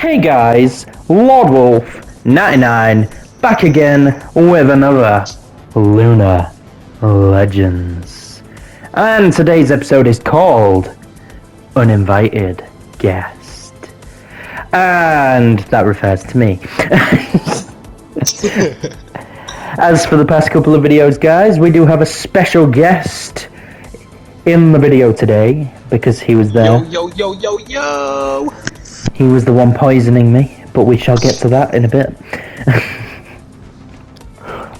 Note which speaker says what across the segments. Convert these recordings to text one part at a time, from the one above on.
Speaker 1: Hey guys, Lord Wolf 99 back again with another Lunar Legends. And today's episode is called Uninvited Guest. And that refers to me. As for the past couple of videos, guys, we do have a special guest in the video today because he was there.
Speaker 2: Yo!
Speaker 1: He was the one poisoning me, but we shall get to that in a bit.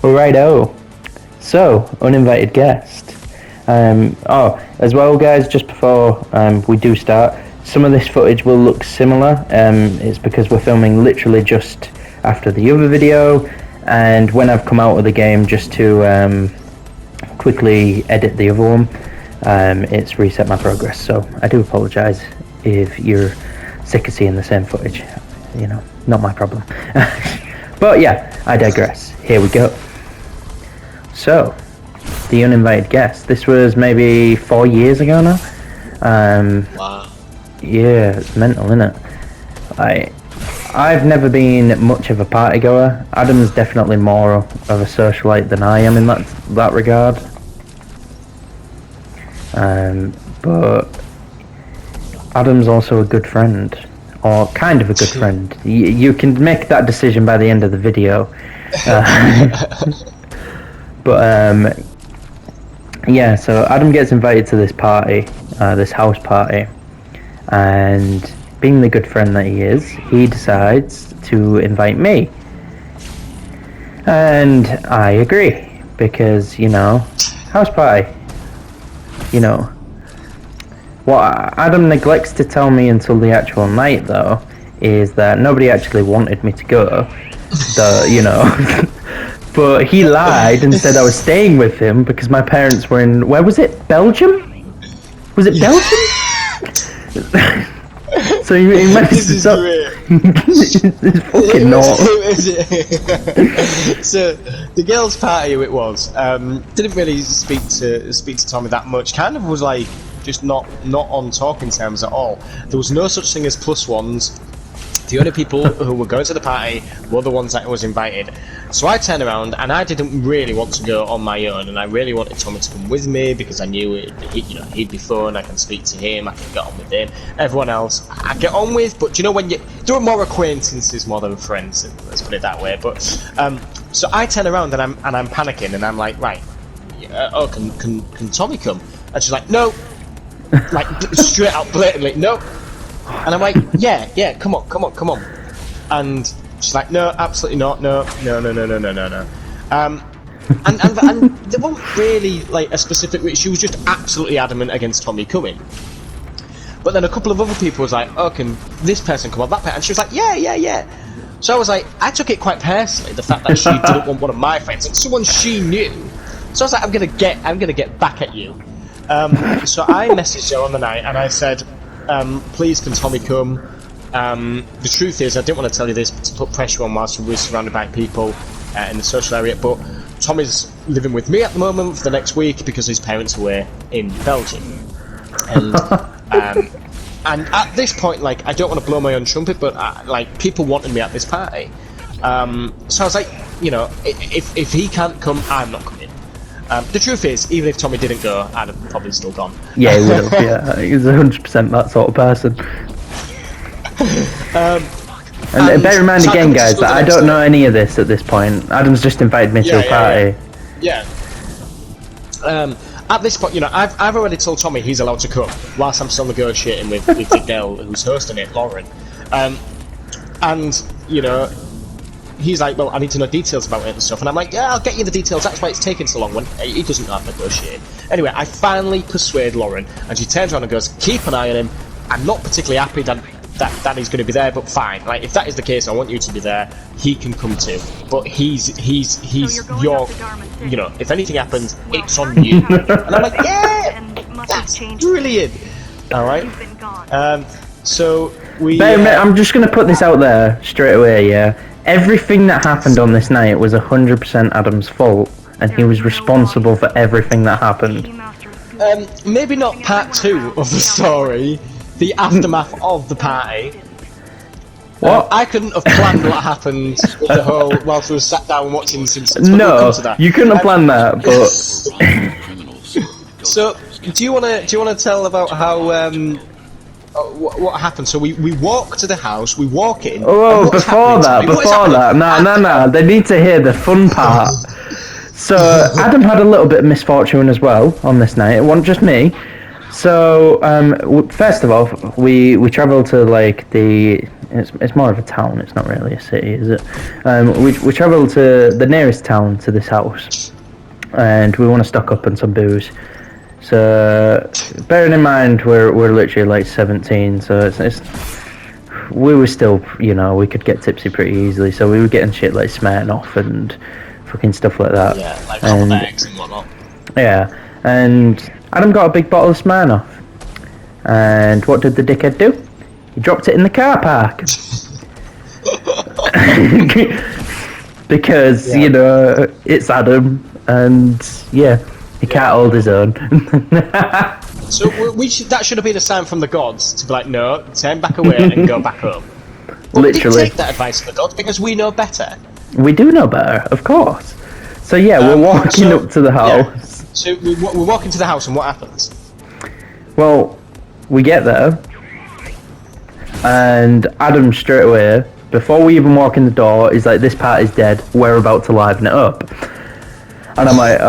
Speaker 1: Righto. So, uninvited guest. As well, guys, just before we do start, some of this footage will look similar. It's because we're filming literally just after the other video, and when I've come out of the game just to quickly edit the other one, it's reset my progress. So I do apologise if you're sick of seeing the same footage. You know, not my problem. But yeah, I digress. Here we go. So, the uninvited guest. This was maybe 4 years ago now.
Speaker 2: Wow.
Speaker 1: Yeah, it's mental, isn't it? I've never been much of a party goer. Adam's definitely more of a socialite than I am in that regard. But Adam's also a good friend, or kind of a good friend. You can make that decision by the end of the video. But yeah, so Adam gets invited to this party, this house party, and being the good friend that he is, he decides to invite me. And I agree, because, you know, house party, you know. What Adam neglects to tell me until the actual night, though, is that nobody actually wanted me to go. So, you know. But he lied and said I was staying with him because my parents were in... Where was it? Belgium? Was it Belgium? So he managed to stop... It's fucking not.
Speaker 2: So, the girls' party it was, didn't really speak to Tommy that much. Kind of was like... just not on talking terms at all. There was no such thing as plus ones. The only people who were going to the party were the ones that was invited. So I turned around and I didn't really want to go on my own, and I really wanted Tommy to come with me because I knew he'd be fun. I can speak to him, I can get on with him. Everyone else I get on with, but you know when there are more acquaintances more than friends. Let's put it that way. But so I turn around and I'm panicking and I'm like, right, can Tommy come? And she's like, no. Like straight out blatantly, no. And I'm like, yeah, come on. And she's like, no, absolutely not, no. And there wasn't really like a specific. She was just absolutely adamant against Tommy coming. But then a couple of other people was like, oh, can this person come on, that person? And she was like, yeah. So I was like, I took it quite personally, the fact that she didn't want one of my friends and someone she knew. So I was like, I'm gonna get back at you. So I messaged her on the night and I said, please can Tommy come? The truth is I didn't want to tell you this to put pressure on whilst we were surrounded by people in the social area, but Tommy's living with me at the moment for the next week because his parents are away in Belgium. And at this point, like, I don't want to blow my own trumpet, but like, people wanted me at this party. So I was like, you know, if he can't come, I'm not coming. The truth is, even if Tommy didn't go, I'd have probably still gone.
Speaker 1: Yeah, he would have, yeah. He's 100% that sort of person. And bear in mind again, guys, that I don't know any of this at this point. Adam's just invited me to a party.
Speaker 2: Yeah. At this point, you know, I've already told Tommy he's allowed to come, whilst I'm still negotiating with the girl who's hosting it, Lauren. And, you know... He's like, well, I need to know details about it and stuff, and I'm like, yeah, I'll get you the details. That's why it's taking so long. When he doesn't know how to negotiate. Anyway, I finally persuade Lauren, and she turns around and goes, "Keep an eye on him. I'm not particularly happy that he's going to be there, but fine. Like, if that is the case, I want you to be there. He can come too, but he's your, you know, if anything happens, it's on you." And I'm like, yeah, that's brilliant. All right. So we.
Speaker 1: I'm just going to put this out there straight away. Yeah. Everything that happened on this night was 100% Adam's fault, and he was responsible for everything that happened.
Speaker 2: Maybe not part 2 of the story, the aftermath of the party.
Speaker 1: What?
Speaker 2: I couldn't have planned what happened with the whole whilst we were sat down watching The Simpsons. But we'll
Speaker 1: No,
Speaker 2: come to that.
Speaker 1: you couldn't have planned that, but
Speaker 2: So, do you wanna tell about how what happened? So we walk to the house, we walk in.
Speaker 1: oh,
Speaker 2: and what's
Speaker 1: before
Speaker 2: happening,
Speaker 1: that, nah, they need to hear the fun part. So Adam had a little bit of misfortune as well on this night. It wasn't just me. So first of all, we travelled to like it's more of a town. It's not really a city, is it? We travelled to the nearest town to this house, and we want to stock up on some booze. So bearing in mind we're literally like 17, so it's we were still, you know, we could get tipsy pretty easily. So we were getting shit like Smirnoff and fucking stuff like that.
Speaker 2: Yeah, like hot bags and whatnot.
Speaker 1: Yeah, and Adam got a big bottle of Smirnoff. And what did the dickhead do? He dropped it in the car park. Because, you know, it's Adam, and yeah, he can't hold his own.
Speaker 2: So that should have been a sign from the gods to be like, no, turn back away and go back home. But we didn't take that advice from the gods because we know better.
Speaker 1: We do know better, of course. So yeah, we're walking up to the house.
Speaker 2: Yeah. So we're walking to the house, and what happens?
Speaker 1: Well, we get there, and Adam straight away, before we even walk in the door, is like, "This part is dead. We're about to liven it up." And I'm like,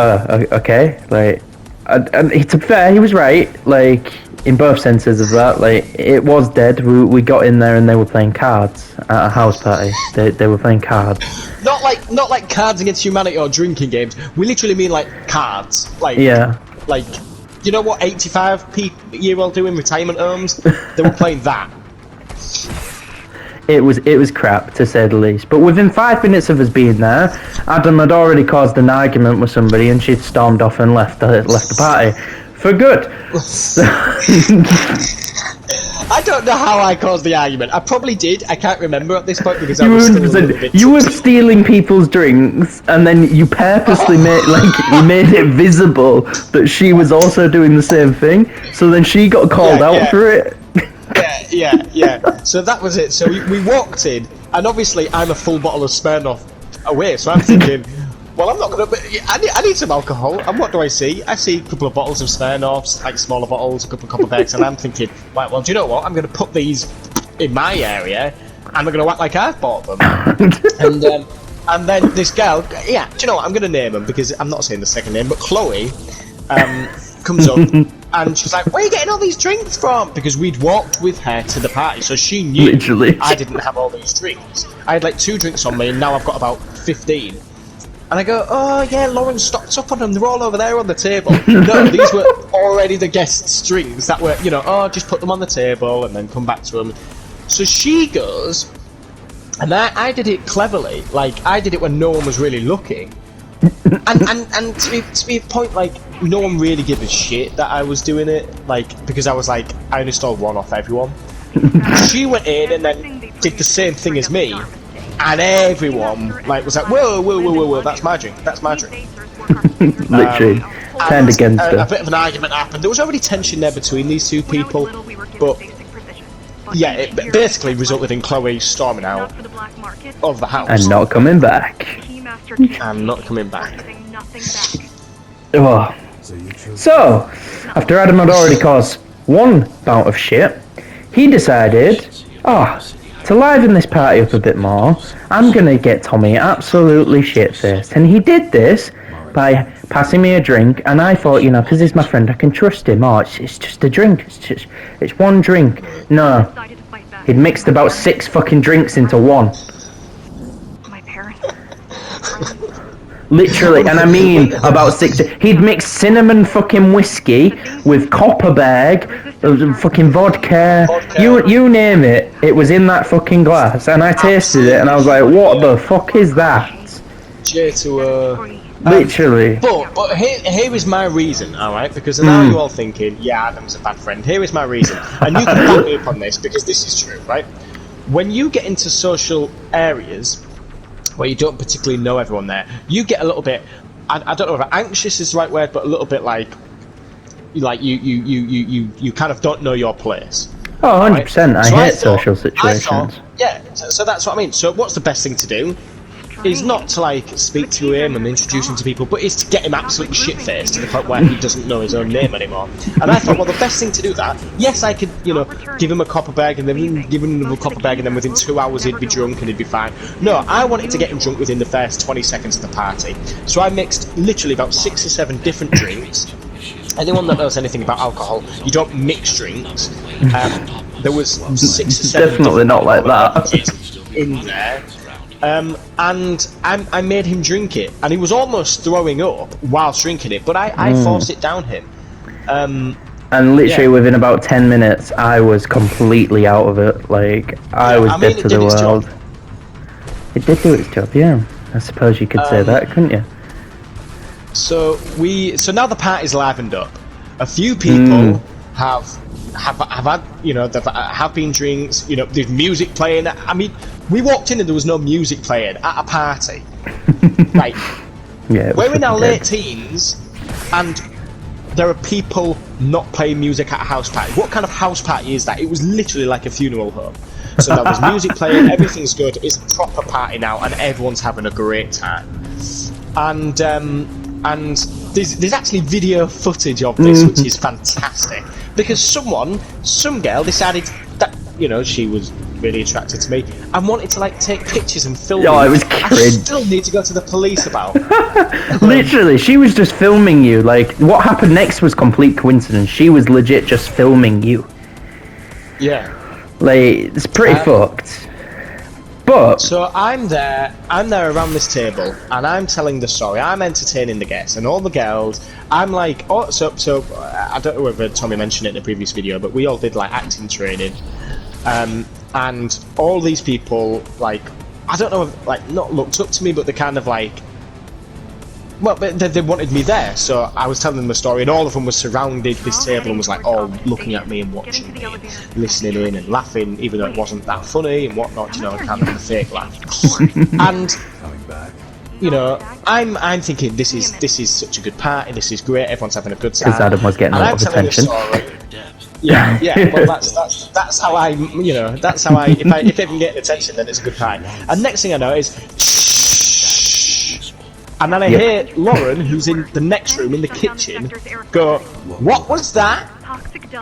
Speaker 1: okay, like, and to be fair, he was right, like, in both senses of that. Like, it was dead. We got in there and they were playing cards at a house party. They were playing cards.
Speaker 2: Not like Cards Against Humanity or drinking games. We literally mean like cards. Like,
Speaker 1: yeah.
Speaker 2: Like, you know what 85-year-old do in retirement homes? They were playing that.
Speaker 1: It was crap, to say the least. But within 5 minutes of us being there, Adam had already caused an argument with somebody, and she'd stormed off and left the party for good.
Speaker 2: I don't know how I caused the argument. I probably did. I can't remember at this point because I was still a little bit.
Speaker 1: You were stealing people's drinks, and then you purposely made it visible that she was also doing the same thing. So then she got called out for it.
Speaker 2: Yeah. So that was it. So we walked in, and obviously I'm a full bottle of Smirnoff away. So I'm thinking, well, I'm not gonna. I need some alcohol. And what do I see? I see a couple of bottles of Smirnoffs, like smaller bottles, a couple of copper bags, and I'm thinking, right, well, do you know what? I'm gonna put these in my area, and I'm gonna act like I've bought them. and then this girl, do you know what? I'm gonna name them because I'm not saying the second name, but Chloe, comes up. And she's like, where are you getting all these drinks from? Because we'd walked with her to the party, so she knew
Speaker 1: Literally.
Speaker 2: I didn't have all these drinks. I had like 2 drinks on me, and now I've got about 15. And I go, oh yeah, Lauren stocked up on them, they're all over there on the table. No, these were already the guests' drinks that were, you know, just put them on the table and then come back to them. So she goes, and I did it cleverly, like, I did it when no one was really looking. And to be a point, like, no one really gave a shit that I was doing it, like, because I was like, I only stole 1 off everyone. She went in and then did the same thing as me, and everyone like was like, whoa, that's my drink.
Speaker 1: Literally, turned against her.
Speaker 2: A bit of an argument happened. There was already tension there between these 2 people, but yeah, it basically resulted in Chloe storming out of the house
Speaker 1: and not coming back. Oh. So, after Adam had already caused 1 bout of shit, he decided, to liven this party up a bit more, I'm gonna get Tommy absolutely shit-faced. And he did this by passing me a drink, and I thought, you know, because he's my friend, I can trust him. It's just a drink. It's 1 drink. No. He'd mixed about 6 fucking drinks into 1. Literally, and I mean about 6. He'd mixed cinnamon fucking whiskey with Copperberg, fucking vodka. You name it, it was in that fucking glass. And I tasted it, and I was like, what the fuck is that? Literally.
Speaker 2: But here is my reason, alright? Because now you're all thinking, yeah, Adam's a bad friend. Here is my reason. And you can back me up on this, because this is true, right? When you get into social areas where you don't particularly know everyone there, you get a little bit, I don't know if anxious is the right word, but a little bit like you kind of don't know your place.
Speaker 1: Oh, 100%. I
Speaker 2: So
Speaker 1: hate
Speaker 2: thought-
Speaker 1: social situations.
Speaker 2: so that's what I mean. So what's the best thing to do? Is not to like speak to him and introduce him to people, but is to get him absolutely shit-faced to the point where he doesn't know his own name anymore. And I thought, well, the best thing to do that, yes, I could, give him a copper bag and then give him another copper bag and then within 2 hours he'd be drunk and he'd be fine. No, I wanted to get him drunk within the first 20 seconds of the party. So I mixed literally about 6 or 7 different drinks. Anyone that knows anything about alcohol, you don't mix drinks. There was 6 or 7
Speaker 1: Definitely not like that.
Speaker 2: in there. And I made him drink it, and he was almost throwing up whilst drinking it, but I forced it down him.
Speaker 1: And literally within about 10 minutes, I was completely out of it. Like, I was dead to the world. It did do its job, yeah. I suppose you could say that, couldn't you?
Speaker 2: So now the party's livened up. A few people have had, have been drinks. There's music playing. I mean, we walked in and there was no music playing at a party. Right.
Speaker 1: Yeah.
Speaker 2: We're in our late teens, and there are people not playing music at a house party. What kind of house party is that? It was literally like a funeral home. So now there's music playing, everything's good. It's a proper party now, and everyone's having a great time. And there's actually video footage of this, which is fantastic. Because some girl decided that, she was really attracted to me and wanted to like take pictures and film me.
Speaker 1: It was cringe.
Speaker 2: I still need to go to the police about.
Speaker 1: Literally, she was just filming you. Like, what happened next was complete coincidence. She was legit just filming you.
Speaker 2: Yeah.
Speaker 1: Like, it's pretty fucked. But
Speaker 2: so I'm there around this table, and I'm telling the story. I'm entertaining the guests, and all the girls. I'm like, so I don't know whether Tommy mentioned it in the previous video, but we all did like acting training, and all these people, like, I don't know, like, not looked up to me, but they kind of like, well, they wanted me there. So I was telling them a story, and all of them were surrounded this table and was like, all looking at me and watching me, and listening in and laughing, even though it wasn't that funny and whatnot, kind of a fake laugh. And I'm thinking this is such a good party, this is great, everyone's having a good time.
Speaker 1: Because Adam was getting a lot of attention.
Speaker 2: Yeah. Well, that's how I, that's how I. If I can get attention, then it's a good party. And next thing I know is, shh, and then I hear Lauren, who's in the next room in the kitchen, go, "What was that?"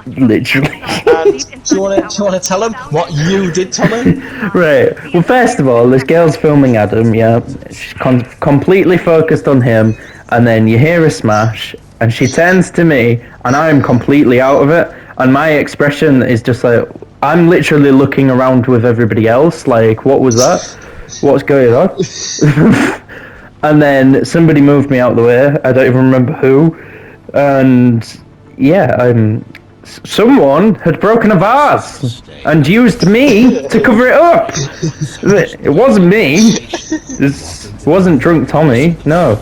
Speaker 1: Literally.
Speaker 2: And do you want to tell them what you did, Tommy?
Speaker 1: Right. Well, first of all, this girl's filming Adam. Yeah, she's completely focused on him, and then you hear a smash, and she turns to me, and I'm completely out of it. And my expression is just like, I'm literally looking around with everybody else, like, what was that? What's going on? And then somebody moved me out of the way. I don't even remember who. And yeah, someone had broken a vase and used me to cover it up. It wasn't me. It wasn't drunk Tommy. No.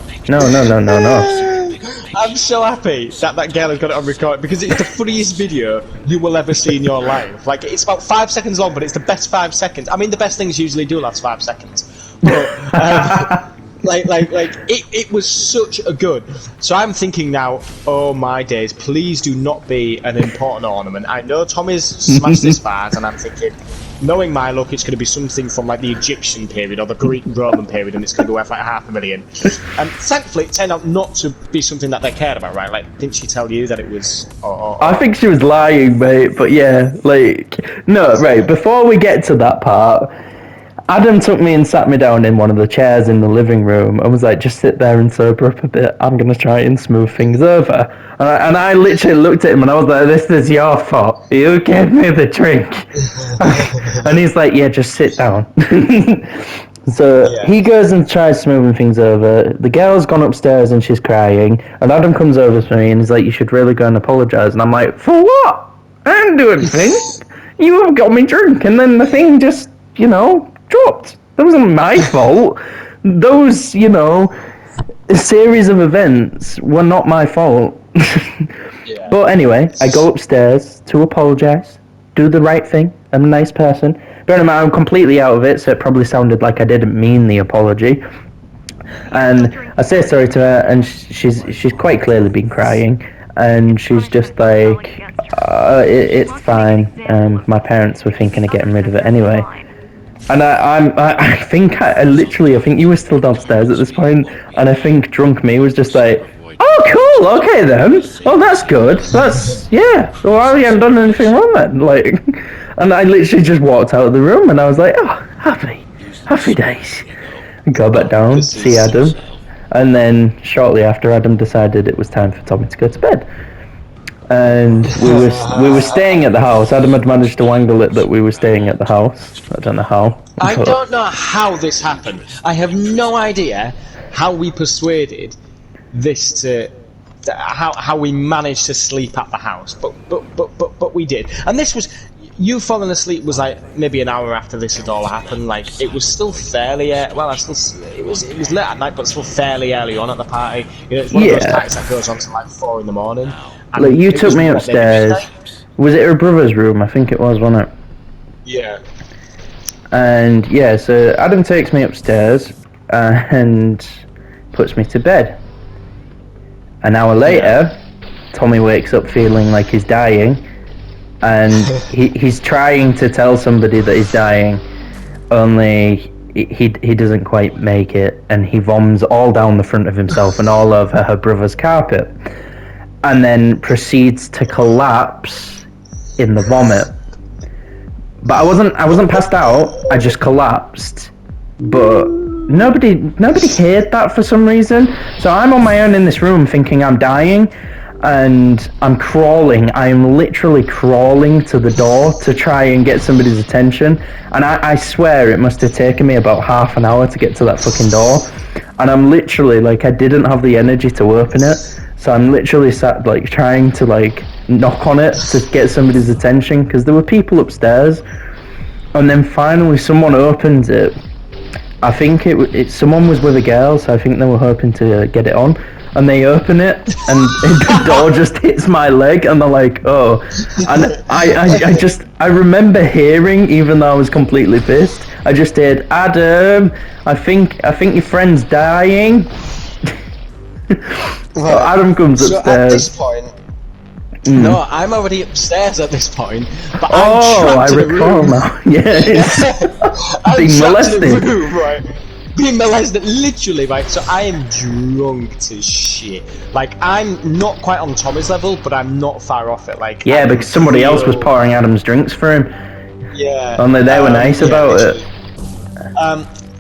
Speaker 2: I'm so happy that girl has got it on record, because it's the funniest video you will ever see in your life. Like, it's about 5 seconds long, but it's the best 5 seconds. I mean, the best things usually do last 5 seconds. But, it was such a good. So I'm thinking now, oh my days, please do not be an important ornament. I know Tommy's smashed this vase, and I'm thinking, knowing my luck, it's going to be something from like the Egyptian period or the Greek and Roman period, and it's going to be worth like $500,000. And thankfully, it turned out not to be something that they cared about, right? Like, didn't she tell you that it was?
Speaker 1: I think she was lying, mate. But yeah, like, no, right. Before we get to that part, Adam took me and sat me down in one of the chairs in the living room and was like, just sit there and sober up a bit. I'm going to try and smooth things over. And I literally looked at him and I was like, this is your fault. You gave me the drink. And he's like, yeah, just sit down. So he goes and tries smoothing things over. The girl's gone upstairs and she's crying. And Adam comes over to me and he's like, you should really go and apologise. And I'm like, for what? I didn't do anything. You have got me drunk. And then the thing just, dropped. That wasn't my fault. Those, a series of events were not my fault. But anyway, I go upstairs to apologise, do the right thing. I'm a nice person. Bear in mind, I'm completely out of it, so it probably sounded like I didn't mean the apology. And I say sorry to her, and she's quite clearly been crying. And she's just like, It's fine. My parents were thinking of getting rid of it anyway. And I think I think you were still downstairs at this point, and I think drunk me was just like, oh cool, okay then, oh that's good, that's yeah, well you haven't done anything wrong then, like, and I literally just walked out of the room, and I was like, oh happy days. Go back down, see Adam, and then shortly after Adam decided it was time for Tommy to go to bed. And we were staying at the house. Adam had managed to wangle it that we were staying at the house. I don't know how.
Speaker 2: I don't know how this happened. I have no idea how we persuaded this to how we managed to sleep at the house, but we did. And this was, you falling asleep was like maybe an hour after this had all happened. Like it was still fairly it was late at night, but still fairly early on at the party. You know, it's one of those parties that goes on to like 4 in the morning.
Speaker 1: Like you took me upstairs. Was it her brother's room? I think it was, wasn't it?
Speaker 2: Yeah.
Speaker 1: And yeah, so Adam takes me upstairs and puts me to bed. An hour later, Tommy wakes up feeling like he's dying, and he's trying to tell somebody that he's dying, only he doesn't quite make it, and he vomits all down the front of himself and all over her brother's carpet, and then proceeds to collapse in the vomit. But I wasn't passed out. I just collapsed. But nobody heard that for some reason. So I'm on my own in this room thinking I'm dying, and I'm crawling. I'm literally crawling to the door to try and get somebody's attention. And I swear it must have taken me about half an hour to get to that fucking door. And I'm literally like, I didn't have the energy to open it. So I'm literally sat like trying to like knock on it to get somebody's attention, because there were people upstairs. And then finally someone opens it. I think someone was with a girl, so I think they were hoping to get it on. And they open it, and the door just hits my leg, and they're like, oh. And I remember hearing, even though I was completely pissed, I just heard, Adam, I think your friend's dying. So Adam comes upstairs. So at this
Speaker 2: point, no, I'm already upstairs at this point, but
Speaker 1: I'm
Speaker 2: trapped in the room.
Speaker 1: Now. Yes.
Speaker 2: I'm
Speaker 1: being molested.
Speaker 2: In the room, right? Being molested, literally, right? So I am drunk to shit. Like, I'm not quite on Tommy's level, but I'm not far off it. Like,
Speaker 1: yeah, because somebody else was pouring Adam's drinks for him.
Speaker 2: Yeah.
Speaker 1: Only they were nice about it.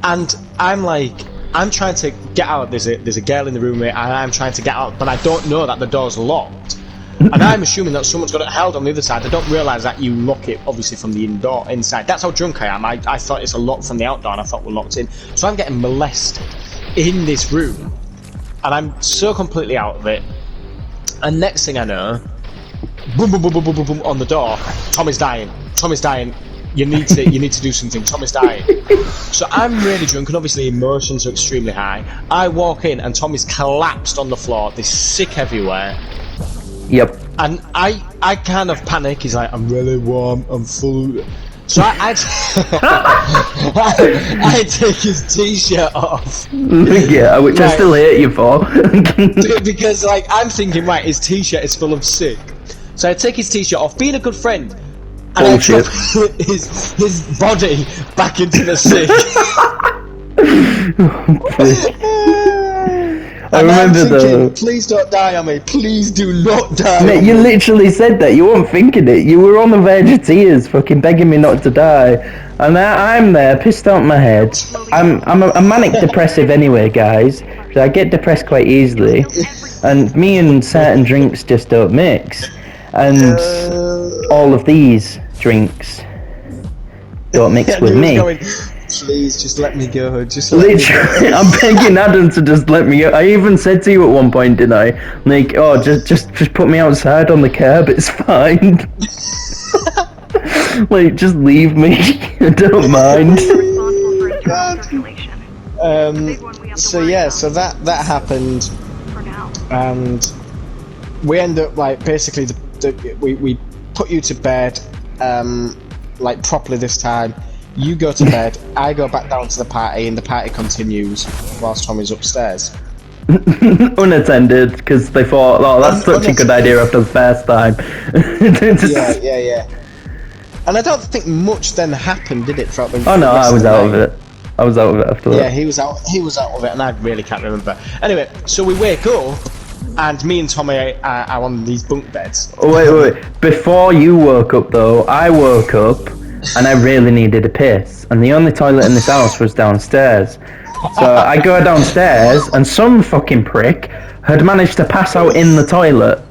Speaker 2: And I'm like, I'm trying to get out. There's a girl in the room, and I'm trying to get out, but I don't know that the door's locked. And I'm assuming that someone's got it held on the other side. I don't realise that you lock it, obviously, from the inside. That's how drunk I am. I thought it's a lock from the outdoor, and I thought we're locked in. So I'm getting molested in this room, and I'm so completely out of it. And next thing I know, boom, boom, boom, boom, boom, boom, boom on the door. Tommy's dying. Tommy's dying. You need to do something. Tommy's dying. So I'm really drunk, and obviously emotions are extremely high. I walk in, and Tommy's collapsed on the floor. There's sick everywhere.
Speaker 1: Yep.
Speaker 2: And I kind of panic. He's like, I'm really warm, I'm full. So I take his t-shirt off.
Speaker 1: Yeah, which I still hate you for.
Speaker 2: Because like I'm thinking, right, his t-shirt is full of sick. So I take his t-shirt off, being a good friend, and I drop his body back into the sick. I remember thinking, please don't die on me. Please do not die.
Speaker 1: Mate, you literally said that. You weren't thinking it. You were on the verge of tears, fucking begging me not to die. And I'm there, pissed out my head. I'm a manic depressive anyway, guys. So I get depressed quite easily. And me and certain drinks just don't mix. And all of these drinks don't mix with me.
Speaker 2: Please, just let me go. Just
Speaker 1: literally, I'm begging Adam to just let me go. I even said to you at one point, didn't I? Like, oh, just put me outside on the curb. It's fine. Like, just leave me. I don't mind.
Speaker 2: So yeah, so that happened, and we end up like basically we put you to bed, like properly this time. You go to bed, I go back down to the party, and the party continues whilst Tommy's upstairs.
Speaker 1: Unattended, because they thought, oh, that's such a good idea after the first time.
Speaker 2: Yeah. And I don't think much then happened, did it? Throughout the
Speaker 1: Oh no, I
Speaker 2: rest
Speaker 1: was
Speaker 2: the
Speaker 1: out
Speaker 2: night?
Speaker 1: of it. I was out of it after
Speaker 2: Yeah,
Speaker 1: that.
Speaker 2: he was out. He was out of it, and I really can't remember. Anyway, so we wake up, and me and Tommy are on these bunk beds.
Speaker 1: Wait. Before you woke up, though, I woke up, and I really needed a piss. And the only toilet in this house was downstairs. So I go downstairs, and some fucking prick had managed to pass out in the toilet.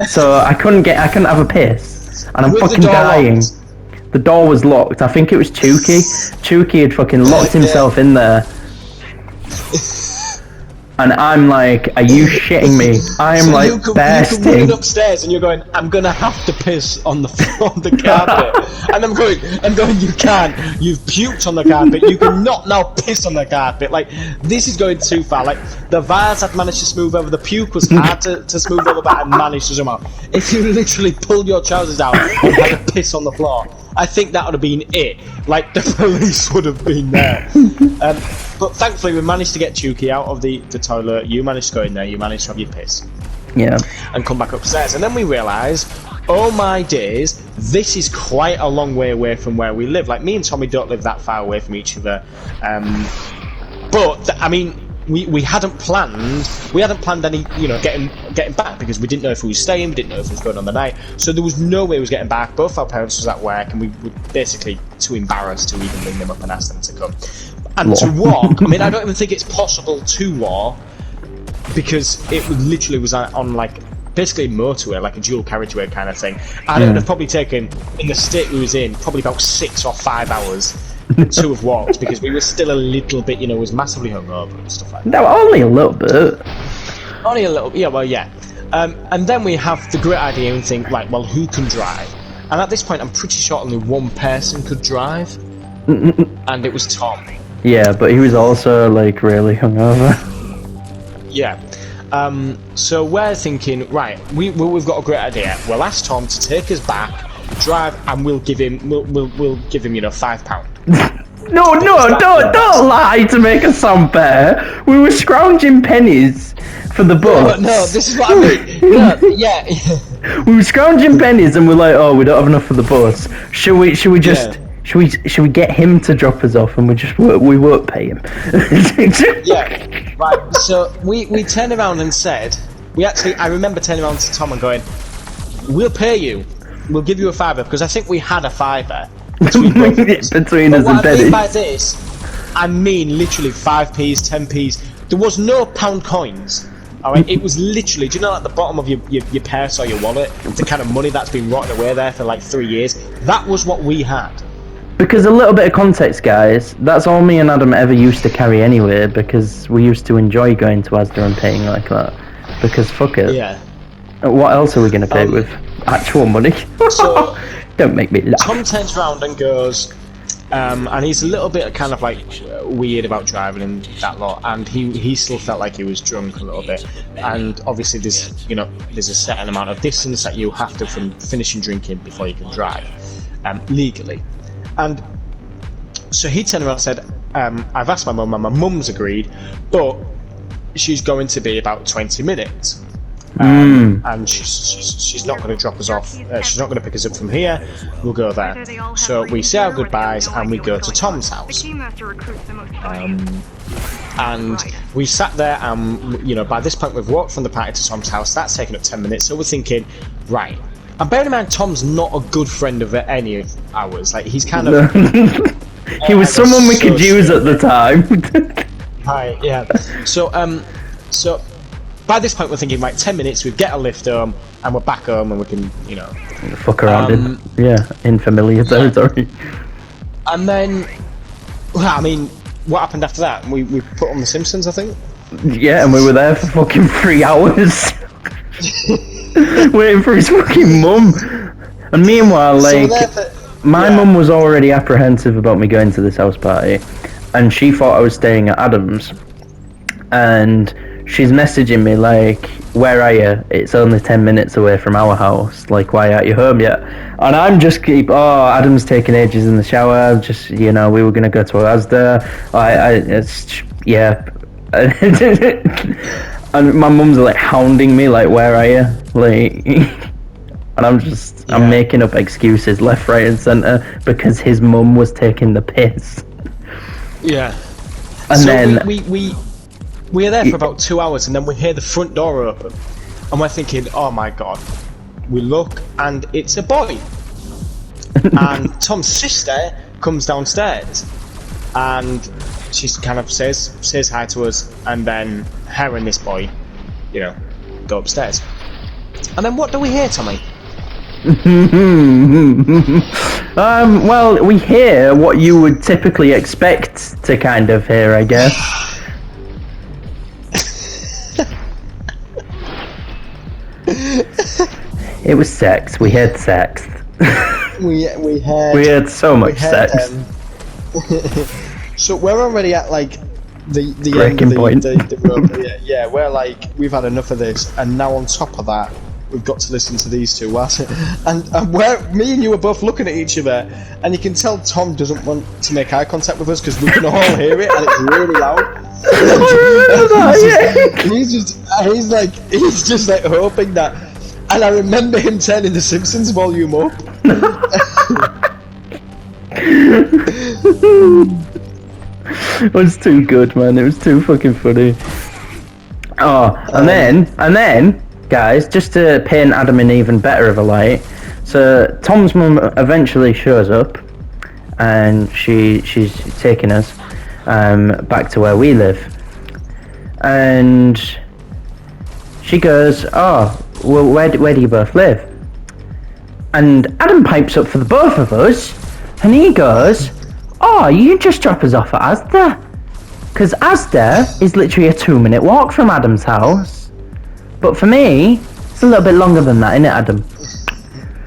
Speaker 1: So I couldn't have a piss. And I'm
Speaker 2: With the
Speaker 1: fucking
Speaker 2: door
Speaker 1: dying.
Speaker 2: locked.
Speaker 1: The door was locked. I think it was Chuki. Chuki had fucking locked himself in there. And I'm like, are you shitting me? I'm
Speaker 2: So
Speaker 1: like
Speaker 2: you could
Speaker 1: bursting.
Speaker 2: run upstairs, and you're going, I'm gonna have to piss on the carpet. And I'm going, you can't. You've puked on the carpet. You cannot now piss on the carpet. Like, this is going too far. Like, the vase had managed to smooth over. The puke was hard to smooth over, but I managed to zoom out. If you literally pulled your trousers out and had to piss on the floor, I think that would have been it. Like, the police would have been there. But thankfully, we managed to get Chuki out of the toilet. You managed to go in there. You managed to have your piss.
Speaker 1: Yeah.
Speaker 2: And come back upstairs. And then we realised, oh my days, this is quite a long way away from where we live. Like, me and Tommy don't live that far away from each other. I mean, we hadn't planned any, getting back, because we didn't know if we were staying, we didn't know if it was going on the night. So there was no way we was getting back. Both our parents was at work, and we were basically too embarrassed to even ring them up and ask them to come. And to walk, I mean, I don't even think it's possible to walk, because it literally was on like basically a motorway, like a dual carriageway kind of thing. And it would have probably taken, in the state we was in, probably about 6 or 5 hours to have walked, because we were still a little bit, was massively hungover and stuff like that.
Speaker 1: No, only a little bit.
Speaker 2: Only a little, yeah. And then we have the great idea and think, right, well, who can drive? And at this point, I'm pretty sure only one person could drive, and it was Tom.
Speaker 1: Yeah, but he was also like really hungover.
Speaker 2: Yeah. So we're thinking, right, we've got a great idea. We'll ask Tom to take us back, drive, and we'll give him £5.
Speaker 1: No, don't lie to make us sound better. We were scrounging pennies for the bus.
Speaker 2: No, this is what I mean. No, yeah.
Speaker 1: We were scrounging pennies, and we're like, oh, we don't have enough for the bus. Should we just?
Speaker 2: Yeah.
Speaker 1: Should we get him to drop us off, and we won't pay him?
Speaker 2: Yeah, right. So we turned around and said, I remember turning around to Tom and going, we'll pay you, we'll give you a £5, because I think we had a £5 between both of us.
Speaker 1: Between us and
Speaker 2: what I mean
Speaker 1: pennies.
Speaker 2: by this, I mean literally 5p's, 10p's. There was no pound coins. Alright, it was literally, do you know, at the bottom of your purse or your wallet, the kind of money that's been rotting away there for like 3 years? That was what we had.
Speaker 1: Because a little bit of context, guys, that's all me and Adam ever used to carry anyway, because we used to enjoy going to Asda and paying like that. Because fuck it.
Speaker 2: Yeah.
Speaker 1: What else are we going to pay with? Actual money?
Speaker 2: So,
Speaker 1: don't make me laugh.
Speaker 2: Tom turns around and goes, and he's a little bit kind of like weird about driving and that lot, and he still felt like he was drunk a little bit. And obviously there's a certain amount of distance that you have to from finishing drinking before you can drive, legally. And so he turned around and said, I've asked my mum, and my mum's agreed, but she's going to be about 20 minutes. And she's not going to drop us off. She's not going to pick us up from here. We'll go there. So we say our goodbyes, and we go to Tom's house. And we sat there, and by this point we've walked from the party to Tom's house. That's taken up 10 minutes. So we're thinking, right. And bearing in mind, Tom's not a good friend of any of ours. Like, he's kind of...
Speaker 1: He was someone we could use at the time.
Speaker 2: Right, yeah. So by this point we're thinking, right, 10 minutes, we get a lift home, and we're back home, and we can,
Speaker 1: Fuck around in familiar territory.
Speaker 2: And then, well, I mean, what happened after that? We put on The Simpsons, I think?
Speaker 1: Yeah, and we were there for fucking 3 hours. Waiting for his fucking mum. And meanwhile, like, my mum was already apprehensive about me going to this house party, and she thought I was staying at Adam's, and she's messaging me like, where are you? It's only 10 minutes away from our house, like, why aren't you home yet? And I'm just Adam's taking ages in the shower, just, we were gonna go to Asda, And my mum's like hounding me, like, where are you? Like, and I'm making up excuses left, right, and centre because his mum was taking the piss.
Speaker 2: Yeah.
Speaker 1: And
Speaker 2: so
Speaker 1: then
Speaker 2: we are there for about 2 hours, and then we hear the front door open, and we're thinking, oh my god. We look, and it's a boy. And Tom's sister comes downstairs, and she kind of says hi to us, and then her and this boy, go upstairs. And then what do we hear, Tommy?
Speaker 1: Well, we hear what you would typically expect to kind of hear, I guess. It was sex. We had sex.
Speaker 2: we
Speaker 1: had so much sex.
Speaker 2: So we're already at like the
Speaker 1: breaking
Speaker 2: end of
Speaker 1: point.
Speaker 2: the road. Yeah, we're like, we've had enough of this, and now on top of that, we've got to listen to these two. And me and you are both looking at each other, and you can tell Tom doesn't want to make eye contact with us because we can all hear it, and it's really loud. He's just like hoping that. And I remember him turning the Simpsons volume up.
Speaker 1: It was too good, man. It was too fucking funny. Oh, and then, guys, just to paint Adam in even better of a light. So Tom's mum eventually shows up, and she's taking us back to where we live, and she goes, "Oh, well, where do you both live?" And Adam pipes up for the both of us, and he goes, "Oh, you can just drop us off at Asda." Because Asda is literally a 2-minute walk from Adam's house. But for me, it's a little bit longer than that, innit, Adam?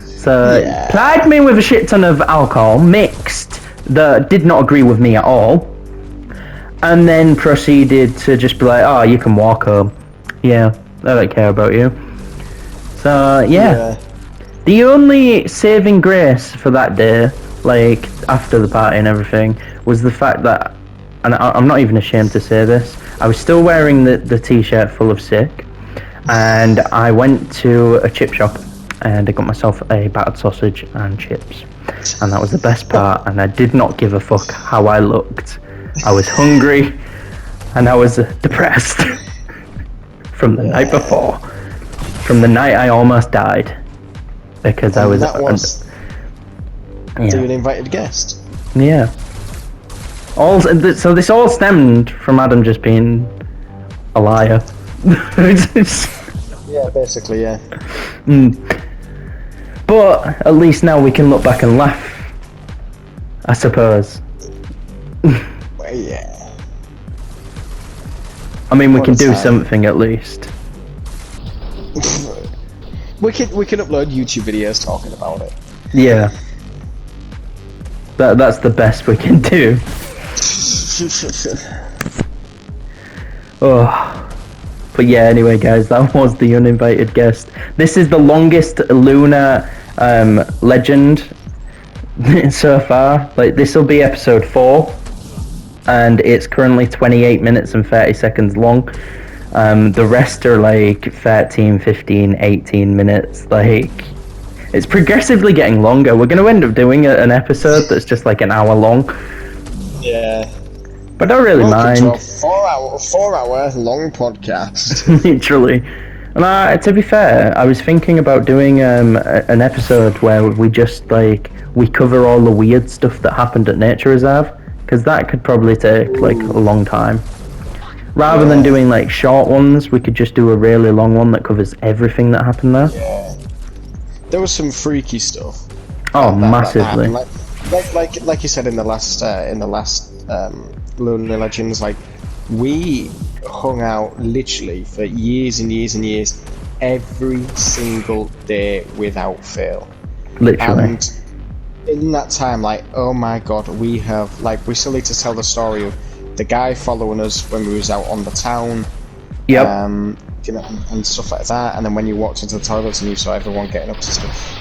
Speaker 1: So, plied me with a shit ton of alcohol, mixed, that did not agree with me at all. And then proceeded to just be like, "Oh, you can walk home. Yeah, I don't care about you." So, yeah. The only saving grace for that day, like, after the party and everything, was the fact that, and I'm not even ashamed to say this, I was still wearing the t-shirt full of sick, and I went to a chip shop, and I got myself a battered sausage and chips. And that was the best part, and I did not give a fuck how I looked. I was hungry, and I was depressed. From the night before. From the night I almost died. Because I was...
Speaker 2: That was the uninvited guest.
Speaker 1: Yeah. So this all stemmed from Adam just being a liar.
Speaker 2: Yeah, basically, yeah.
Speaker 1: But at least now we can look back and laugh, I suppose.
Speaker 2: Well, yeah.
Speaker 1: I mean, we can do something at least.
Speaker 2: We can upload YouTube videos talking about it.
Speaker 1: Yeah. That's the best we can do. Oh. But yeah, anyway, guys, that was the uninvited guest. This is the longest Lunar legend so far. Like, this will be episode 4, and it's currently 28 minutes and 30 seconds long. The rest are like 13, 15, 18 minutes. Like, it's progressively getting longer. We're going to end up doing an episode that's just like an hour long.
Speaker 2: Yeah.
Speaker 1: But I don't really mind.
Speaker 2: To a 4 hour long podcast.
Speaker 1: Literally. And to be fair, I was thinking about doing an episode where we just we cover all the weird stuff that happened at Nature Reserve, because that could probably take like a long time. Rather than doing like short ones, we could just do a really long one that covers everything that happened there.
Speaker 2: Yeah. There was some freaky stuff.
Speaker 1: Oh, massively.
Speaker 2: Like you said in the last Lunar Legends, like, we hung out literally for years and years and years, every single day without fail.
Speaker 1: Literally.
Speaker 2: And in that time, like, oh my god, we still need to tell the story of the guy following us when we was out on the town.
Speaker 1: Yep.
Speaker 2: And stuff like that. And then when you walked into the toilets and you saw everyone getting up to stuff.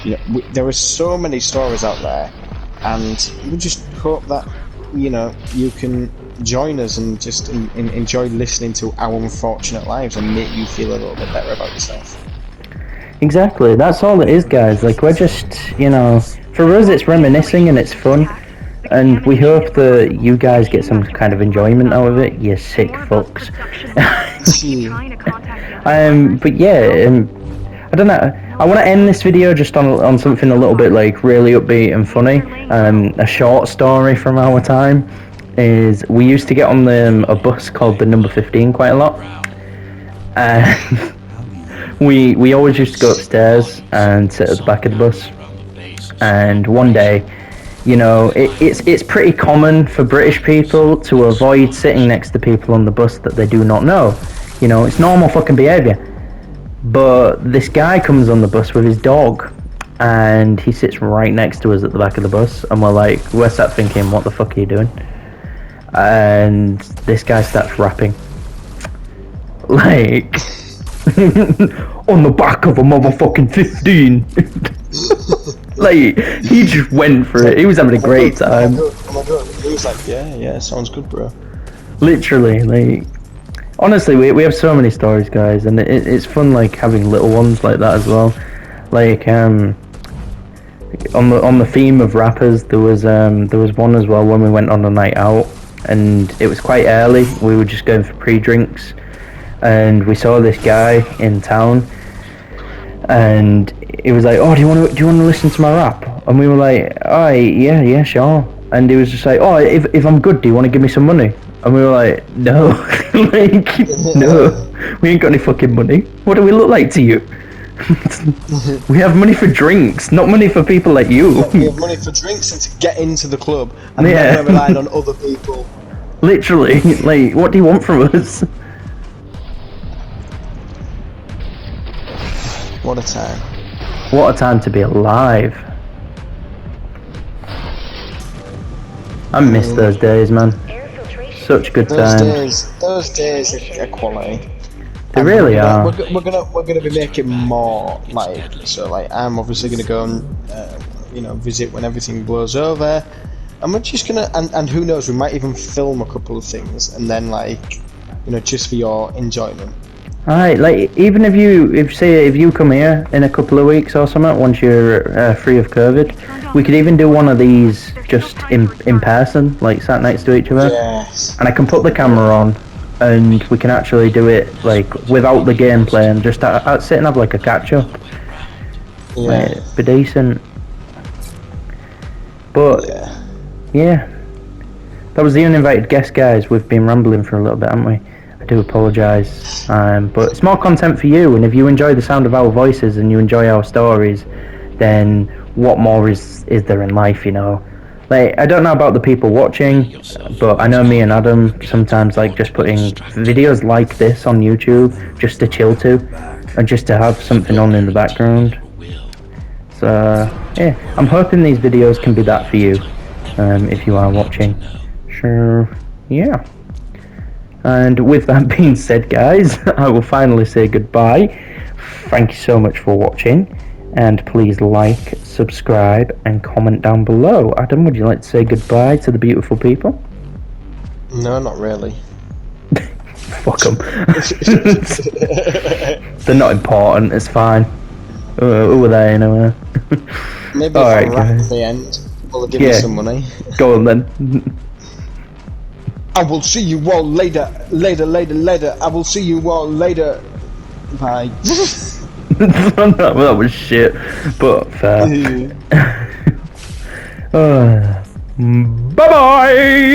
Speaker 2: There are so many stories out there, and we just hope that you can join us and just enjoy listening to our unfortunate lives and make you feel a little bit better about yourself.
Speaker 1: Exactly, that's all it is, guys. Like, we're just, for us it's reminiscing and it's fun, and we hope that you guys get some kind of enjoyment out of it, you sick fucks. But yeah, I don't know, I want to end this video just on something a little bit like really upbeat and funny. A short story from our time is we used to get on a bus called the number 15 quite a lot, and we always used to go upstairs and sit at the back of the bus. And one day, it's pretty common for British people to avoid sitting next to people on the bus that they do not know. It's normal fucking behaviour. But this guy comes on the bus with his dog, and he sits right next to us at the back of the bus, and we're sat thinking, what the fuck are you doing? And this guy starts rapping. Like, on the back of a motherfucking 15. Like, he just went for it. He was having a great time.
Speaker 2: Oh my god. He was like, yeah, sounds good, bro.
Speaker 1: Literally, like, honestly, we have so many stories, guys, and it's fun, like, having little ones like that as well. Like, on the theme of rappers, there was one as well when we went on a night out, and it was quite early. We were just going for pre-drinks, and we saw this guy in town, and he was like, "Oh, do you want to listen to my rap?" And we were like, "Oh, yeah, sure." And he was just like, "Oh, if I'm good, do you want to give me some money?" And we were like, "No, like, no, we ain't got any fucking money. What do we look like to you? We have money for drinks, not money for people like you."
Speaker 2: We have money for drinks and to get into the club, and never relying on other people.
Speaker 1: Literally, like, what do you want from us?
Speaker 2: What a time.
Speaker 1: What a time to be alive. I miss those days, man. Such good times.
Speaker 2: Those days are quality.
Speaker 1: They really are.
Speaker 2: We're gonna be making more, like, I'm obviously gonna go and visit when everything blows over, and we're just gonna and who knows, we might even film a couple of things and then, like, just for your enjoyment.
Speaker 1: Alright, like, even if you come here in a couple of weeks or something, once you're free of COVID, we could even do one of these just in person, like, sat next to each other.
Speaker 2: Yes.
Speaker 1: And I can put the camera on, and we can actually do it, like, without the gameplay, and just sit and have, like, a catch-up.
Speaker 2: Yeah.
Speaker 1: Like, be decent. But, yeah. That was the uninvited guest, guys. We've been rambling for a little bit, haven't we? I do apologise, but it's more content for you, and if you enjoy the sound of our voices and you enjoy our stories, then what more is there in life, Like, I don't know about the people watching, but I know me and Adam sometimes like just putting videos like this on YouTube just to chill to, and just to have something on in the background. So, yeah, I'm hoping these videos can be that for you, if you are watching. Sure, yeah. And with that being said, guys, I will finally say goodbye. Thank you so much for watching, and please like, subscribe, and comment down below. Adam, would you like to say goodbye to the beautiful people?
Speaker 2: No, not really.
Speaker 1: Fuck them. They're not important, it's fine. Who were they anyway?
Speaker 2: Maybe if I rap at the end, will give me some money.
Speaker 1: Go on then.
Speaker 2: I will see you all later. I will see you all later. Bye.
Speaker 1: That was shit, but fair. Bye bye.